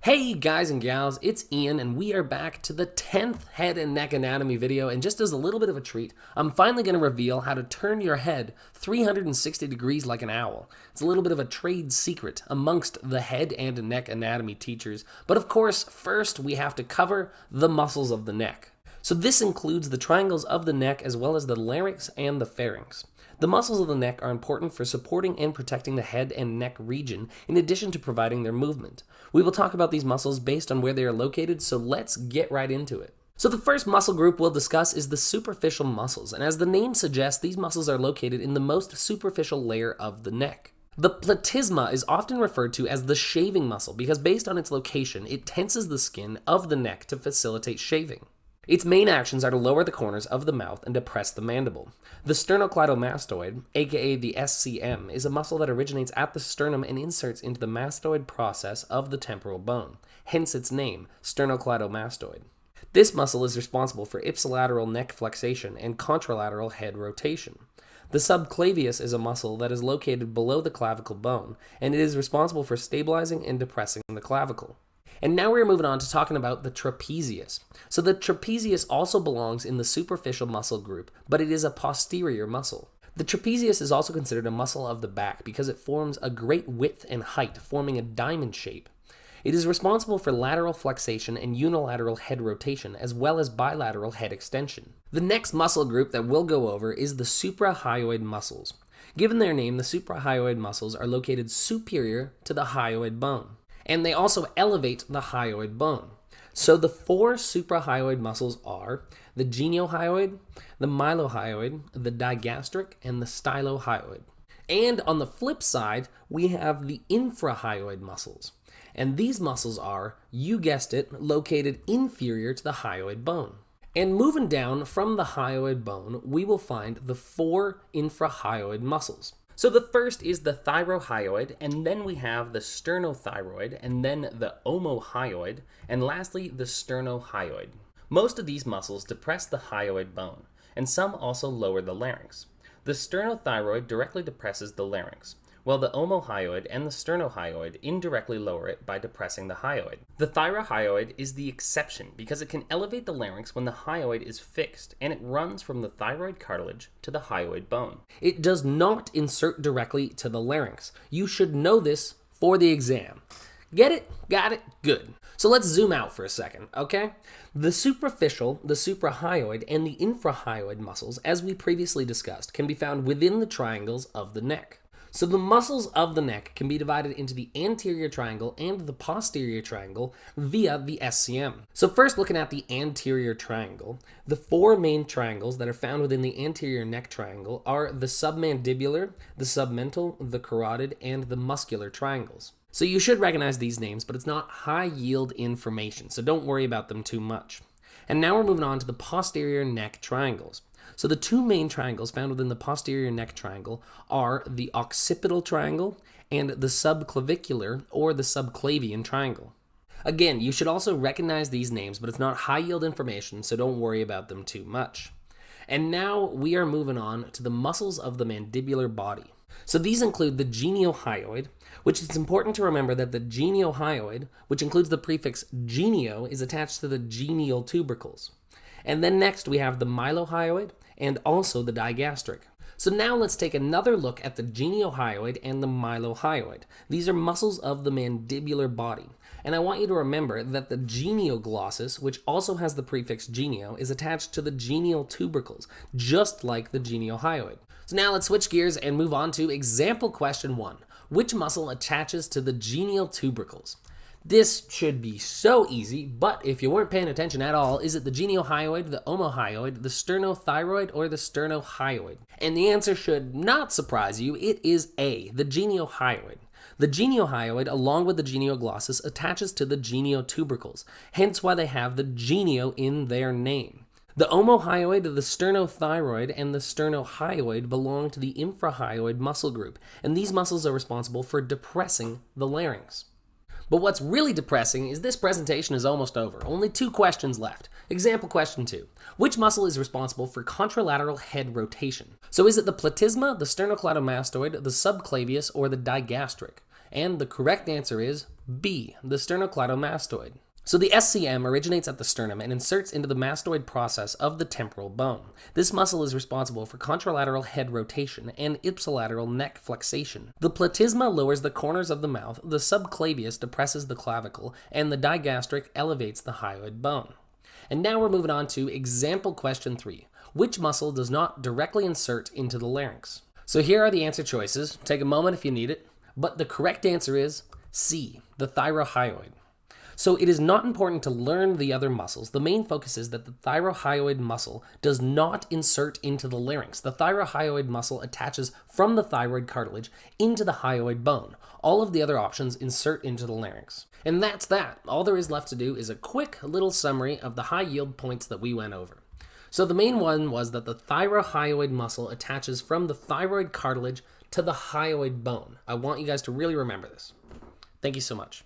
Hey guys and gals, it's Ian and we are back to the 10th head and neck anatomy video, and just as a little bit of a treat, I'm finally going to reveal how to turn your head 360 degrees like an owl. It's a little bit of a trade secret amongst the head and neck anatomy teachers, but of course, first we have to cover the muscles of the neck. So this includes the triangles of the neck as well as the larynx and the pharynx. The muscles of the neck are important for supporting and protecting the head and neck region, in addition to providing their movement. We will talk about these muscles based on where they are located, so let's get right into it. So the first muscle group we'll discuss is the superficial muscles, and as the name suggests, these muscles are located in the most superficial layer of the neck. The platysma is often referred to as the shaving muscle because based on its location, it tenses the skin of the neck to facilitate shaving. Its main actions are to lower the corners of the mouth and depress the mandible. The sternocleidomastoid, aka the SCM, is a muscle that originates at the sternum and inserts into the mastoid process of the temporal bone, hence its name, sternocleidomastoid. This muscle is responsible for ipsilateral neck flexation and contralateral head rotation. The subclavius is a muscle that is located below the clavicle bone, and it is responsible for stabilizing and depressing the clavicle. And now we're moving on to talking about the trapezius. So the trapezius also belongs in the superficial muscle group, but it is a posterior muscle. The trapezius is also considered a muscle of the back because it forms a great width and height, forming a diamond shape. It is responsible for lateral flexation and unilateral head rotation, as well as bilateral head extension. The next muscle group that we'll go over is the suprahyoid muscles. Given their name, the suprahyoid muscles are located superior to the hyoid bone, and they also elevate the hyoid bone. So the four suprahyoid muscles are the geniohyoid, the mylohyoid, the digastric, and the stylohyoid. And on the flip side, we have the infrahyoid muscles. And these muscles are, you guessed it, located inferior to the hyoid bone. And moving down from the hyoid bone, we will find the four infrahyoid muscles. So the first is the thyrohyoid, and then we have the sternothyroid, and then the omohyoid, and lastly the sternohyoid. Most of these muscles depress the hyoid bone, and some also lower the larynx. The sternothyroid directly depresses the larynx, while the omohyoid and the sternohyoid indirectly lower it by depressing the hyoid. The thyrohyoid is the exception because it can elevate the larynx when the hyoid is fixed, and it runs from the thyroid cartilage to the hyoid bone. It does not insert directly to the larynx. You should know this for the exam. Get it? Got it? Good. So let's zoom out for a second, okay? The superficial, the suprahyoid, and the infrahyoid muscles, as we previously discussed, can be found within the triangles of the neck. So the muscles of the neck can be divided into the anterior triangle and the posterior triangle via the SCM. So first looking at the anterior triangle, the four main triangles that are found within the anterior neck triangle are the submandibular, the submental, the carotid, and the muscular triangles. So you should recognize these names, but it's not high yield information, so don't worry about them too much. And now we're moving on to the posterior neck triangles. So the two main triangles found within the posterior neck triangle are the occipital triangle and the subclavicular or the subclavian triangle. Again, you should also recognize these names, but it's not high yield information, so don't worry about them too much. And now we are moving on to the muscles of the mandibular body. So these include the geniohyoid, which it's important to remember that the geniohyoid, which includes the prefix genio, is attached to the genial tubercles. And then next we have the mylohyoid and also the digastric. So now let's take another look at the geniohyoid and the mylohyoid. These are muscles of the mandibular body. And I want you to remember that the genioglossus, which also has the prefix genio, is attached to the genial tubercles, just like the geniohyoid. So now let's switch gears and move on to example question 1. Which muscle attaches to the genial tubercles? This should be so easy, but if you weren't paying attention at all, is it the geniohyoid, the omohyoid, the sternothyroid, or the sternohyoid? And the answer should not surprise you. It is A, the geniohyoid. The geniohyoid, along with the genioglossus, attaches to the geniotubercles, hence why they have the genio in their name. The omohyoid, the sternothyroid, and the sternohyoid belong to the infrahyoid muscle group, and these muscles are responsible for depressing the larynx. But what's really depressing is this presentation is almost over. Only 2 questions left. Example question 2. Which muscle is responsible for contralateral head rotation? So is it the platysma, the sternocleidomastoid, the subclavius, or the digastric? And the correct answer is B, the sternocleidomastoid. So the SCM originates at the sternum and inserts into the mastoid process of the temporal bone. This muscle is responsible for contralateral head rotation and ipsilateral neck flexation. The platysma lowers the corners of the mouth, the subclavius depresses the clavicle, and the digastric elevates the hyoid bone. And now we're moving on to example question 3. Which muscle does not directly insert into the larynx? So here are the answer choices. Take a moment if you need it. But the correct answer is C, the thyrohyoid. So it is not important to learn the other muscles. The main focus is that the thyrohyoid muscle does not insert into the larynx. The thyrohyoid muscle attaches from the thyroid cartilage into the hyoid bone. All of the other options insert into the larynx. And that's that. All there is left to do is a quick little summary of the high yield points that we went over. So the main one was that the thyrohyoid muscle attaches from the thyroid cartilage to the hyoid bone. I want you guys to really remember this. Thank you so much.